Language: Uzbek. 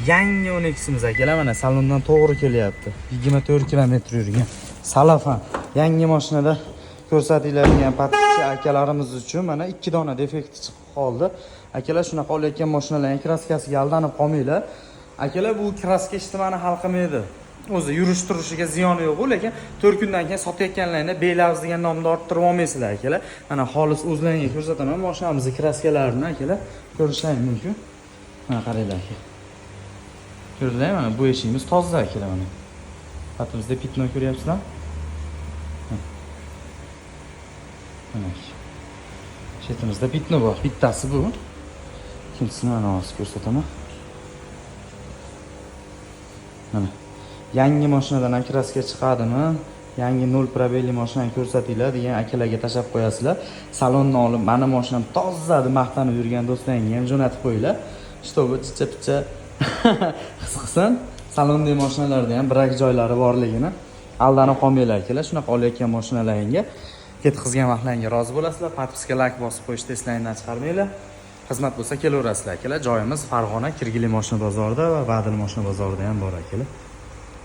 yangi 12simiz akalar, mana salondan to'g'ri kelyapti. 24 kilometr yurgan. Salafan. Yangi mashinada ko'rsatiladigan patentchi akalarimiz uchun mana 2 dona defekti chiqib qoldi. Akalar shunaqa olayotgan mashinalarning kraskasiga aldanib qolmanglar. Akalar bu kraska ijtimoiy hal qilmaydi. O'zi yurish turishiga ziyoni yo'q, lekin 4 kundan keyin sotayotganlarni Belavz degan nomda orttirib olmaysizlar akalar. Mana xolis o'zlaringizga ko'rsataman, mashinamizning kraskalarini akalar ko'rishlaringiz mumkin. Mana qaranglar aka. Ko'rdingizmi? Mana bu eshigimiz toza akalar mana. Patimizda pitno ko'ryapsizlar? Mana. Shetimizda pitno bor. Bittasi bu. Ikkinchisini mana hozir ko'rsataman. Mana. Yangi mashinadan kraska chiqadimi? Yangi 0 probelli mashinani ko'rsatinglar degan akalarga tashab qo'yasizlar. Salonni olib, mana mashinam toza deb maqtanib yurgan do'stlaringga ham jo'natib qo'yinglar. Shtobi chicha-picha his qilsin. Salondagi mashinalarda ham birak joylari borligini aldanib qolmanglar akalar. Shunaqa olayotgan mashinalaringga ketkizgan vaqtlaringga rozi bo'lasizlar. Podpiska, like bosib qo'yishni eslaringdan chiqarmanglar. Xizmat bo'lsa kelaverasizlar akalar. Joyimiz Farg'ona Kirgili mashina bozorida va Badil mashina bozorida ham bor akalar.